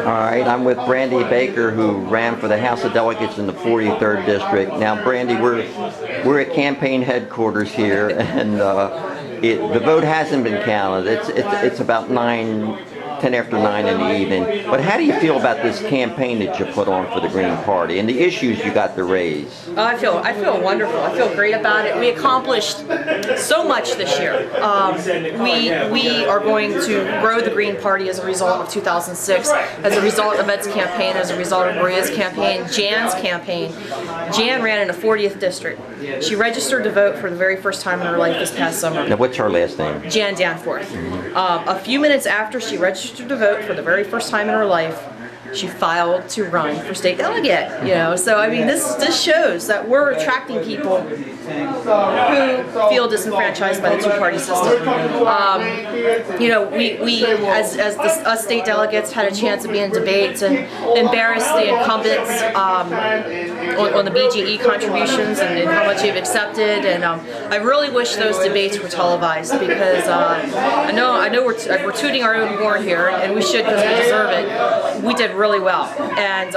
right, I'm with Brandy Baker, who ran for the House of Delegates in the 43rd District. Now, Brandy, we're at campaign headquarters here, and the vote hasn't been counted. It's about 10 after 9 in the evening. But how do you feel about this campaign that you put on for the Green Party and the issues you got to raise? I feel wonderful. I feel great about it. We accomplished so much this year. We are going to grow the Green Party as a result of 2006, as a result of Ed's campaign, as a result of Maria's campaign, Jan's campaign. Jan ran in the 40th district. She registered to vote for the very first time in her life this past summer. Now, what's her last name? Jan Danforth. A few minutes after she registered to vote for the very first time in her life, she filed to run for state delegate. So I mean, this shows that we're attracting people who feel disenfranchised by the two-party system. We us state delegates had a chance to be in debates and embarrass the incumbents on the BGE contributions and how much they've accepted. And I really wish those debates were televised, because I know we're tooting our own horn here, and we should, because we deserve it. We did really well, and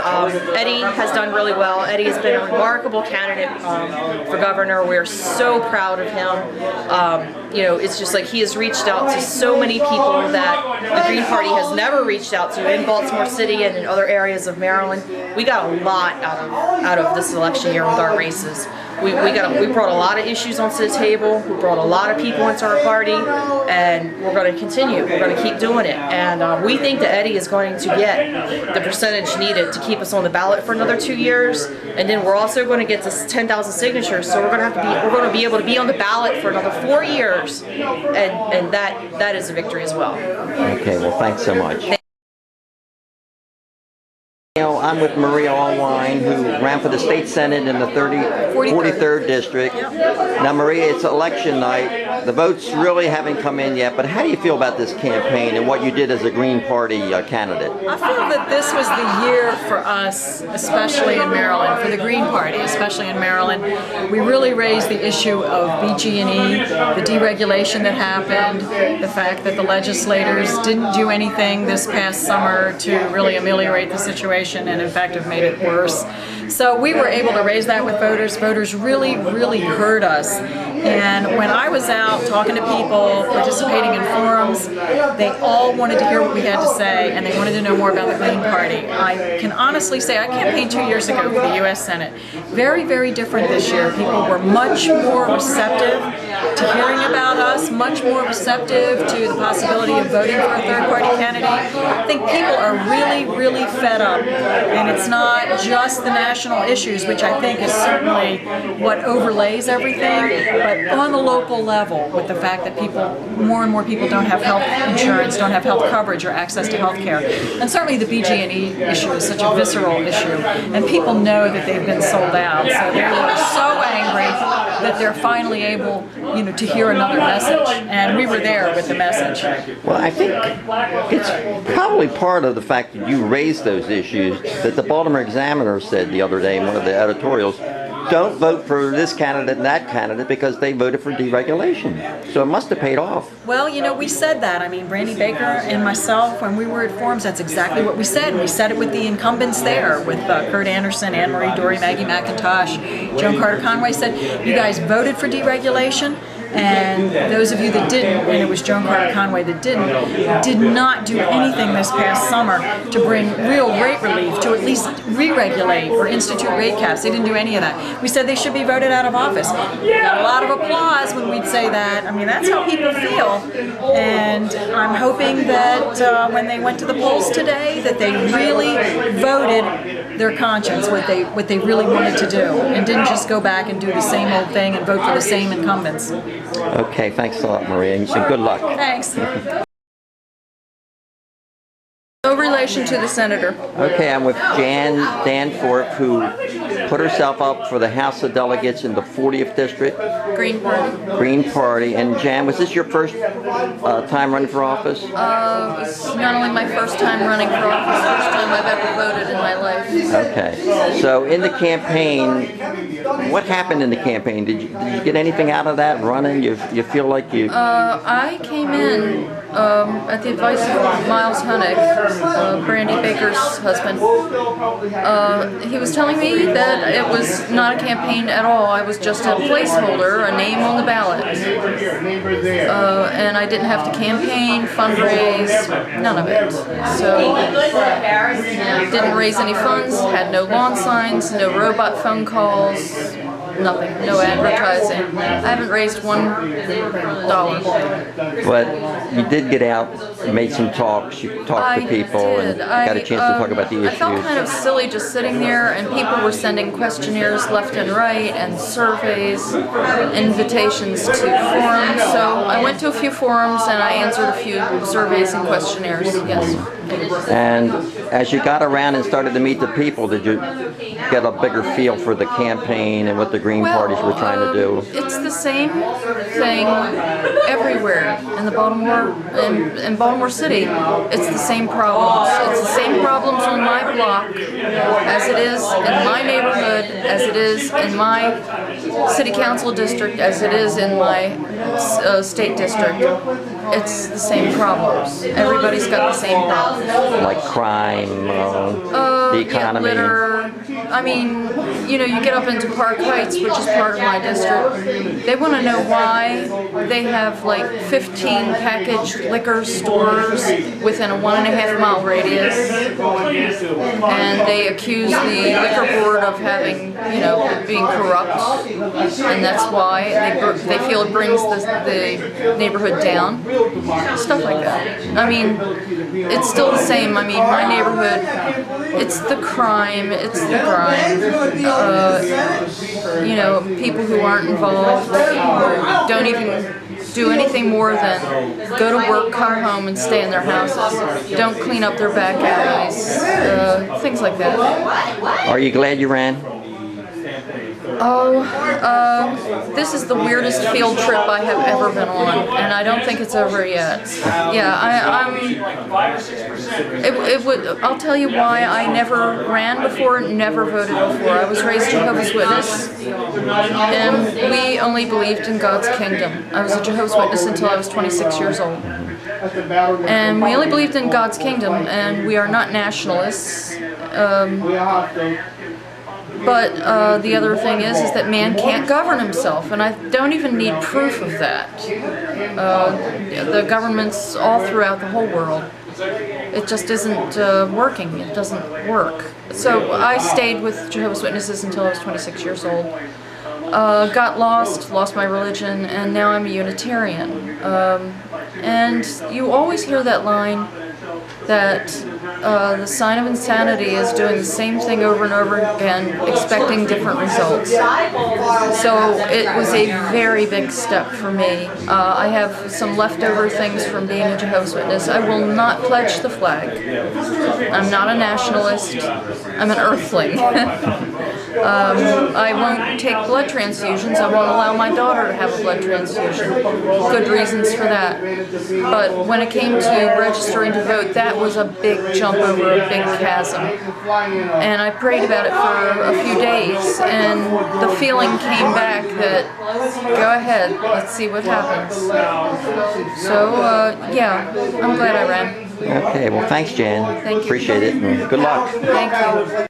Eddie has done really well. Eddie has been a remarkable candidate for governor. We're so proud of him. It's just like he has reached out to so many people that the Green Party has never reached out to in Baltimore City and in other areas of Maryland. We got a lot out of this election year with our races. We brought a lot of issues onto the table. We brought a lot of people into our party, and we're going to continue. We're going to keep doing it. And we think that Eddie is going to get the percentage needed to keep us on the ballot for another 2 years. And then we're also going to get to 10,000 signatures. So we're going to be able to be on the ballot for another 4 years, and that is a victory as well. Okay. Well, thanks so much. I'm with Maria Allwine, who ran for the state senate in the 43rd district. Yep. Now, Maria, it's election night. The votes really haven't come in yet, but how do you feel about this campaign and what you did as a Green Party candidate? I feel that this was the year for us, especially in Maryland, for the Green Party, especially in Maryland. We really raised the issue of BG&E, the deregulation that happened, the fact that the legislators didn't do anything this past summer to really ameliorate the situation, and in fact have made it worse. So we were able to raise that with voters. Voters really heard us. And when I was out talking to people, participating in forums, they all wanted to hear what we had to say, and they wanted to know more about the Green Party. I can honestly say I campaigned 2 years ago for the U.S. Senate. Very different this year. People were much more receptive to hearing about us, much more receptive to the possibility of voting for a third-party candidate. I think people are really fed up, and it's not just the national issues, which I think is certainly what overlays everything, but on the local level, with the fact that more and more people don't have health insurance, don't have health coverage or access to health care. And certainly the BG&E issue is such a visceral issue, and people know that they've been sold out, so they were so angry that they're finally able, to hear another message, and we were there with the message. Well, I think it's probably part of the fact that you raised those issues that the Baltimore Examiner said the other day in one of the editorials. Don't vote for this candidate and that candidate because they voted for deregulation. So it must have paid off. Well, we said that. I mean, Brandy Baker and myself, when we were at forums, that's exactly what we said. We said it with the incumbents there, with Kurt Anderson, Anne Marie Dory, Maggie McIntosh, Joan Carter Conway said, you guys voted for deregulation. And those of you that didn't, and it was Joan Carter Conway that did not do anything this past summer to bring real rate relief, to at least re-regulate or institute rate caps. They didn't do any of that. We said they should be voted out of office. We got a lot of applause when we'd say that. I mean, that's how people feel. And I'm hoping that when they went to the polls today, that they really voted their conscience, what they really wanted to do, and didn't just go back and do the same old thing and vote for the same incumbents. Okay, thanks a lot, Maria, and good luck. Thanks. No relation to the senator. Okay, I'm with Jan Danforth, who put herself up for the House of Delegates in the 40th District. Green Party. Green Party. And Jan, was this your first time running for office? It's not only my first time running for office, first time I've ever voted in my life. Okay. So in the campaign, what happened in the campaign? Did you get anything out of that running? You feel like you... I came in at the advice of Miles Hunnick, Brandy Baker's husband, he was telling me that it was not a campaign at all. I was just a placeholder, a name on the ballot. And I didn't have to campaign, fundraise, none of it. So, didn't raise any funds, had no lawn signs, no robot phone calls, nothing, no advertising. I haven't raised $1. But you did get out, you made some talks, you talked to people, and got a chance to talk about the I felt issues. kind of silly just sitting there, and people were sending questionnaires left and right, and surveys, invitations to forums. So I went to a few forums, and I answered a few surveys and questionnaires, yes. And as you got around and started to meet the people, did you get a bigger feel for the campaign and what the Green parties were trying to do? It's the same thing everywhere in the in Baltimore City. It's the same problems. It's the same problems on my block as it is in my neighborhood, as it is in my city council district, as it is in my state district. It's the same problems. Everybody's got the same problems. Like crime, the economy. Yeah, litter. I mean, you know, you get up into Park Heights, which is part of my district. They want to know why they have like 15 packaged liquor stores within a 1.5 mile radius, and they accuse the liquor board of having, you know, being corrupt, and that's why they feel it brings the neighborhood down. Stuff like that. I mean, it's still the same. I mean, my neighborhood, it's the crime, it's the grind. You know, people who aren't involved, don't even do anything more than go to work, come home, and stay in their houses. Don't clean up their back alleys, things like that. Are you glad you ran? Oh, this is the weirdest field trip I have ever been on, and I don't think it's over yet. Yeah, I'll tell you why I never ran before, never voted before. I was raised Jehovah's Witness, and we only believed in God's kingdom. I was a Jehovah's Witness until I was 26 years old. And we only believed in God's kingdom, and we are not nationalists. But the other thing is that man can't govern himself, and I don't even need proof of that. The governments all throughout the whole world, it just isn't working. It doesn't work. So I stayed with Jehovah's Witnesses until I was 26 years old. Got lost my religion, and now I'm a Unitarian. And you always hear that line that the sign of insanity is doing the same thing over and over again, expecting different results. So it was a very big step for me. I have some leftover things from being a Jehovah's Witness. I will not pledge the flag. I'm not a nationalist. I'm an earthling. I won't take blood transfusions. I won't allow my daughter to have a blood transfusion. Good reasons for that. But when it came to registering to vote, that was a big jump over a big chasm. And I prayed about it for a few days, and the feeling came back that, go ahead, let's see what happens. So, yeah, I'm glad I ran. Okay, well thanks Jan. Thank you. Appreciate it, and good luck. Thank you.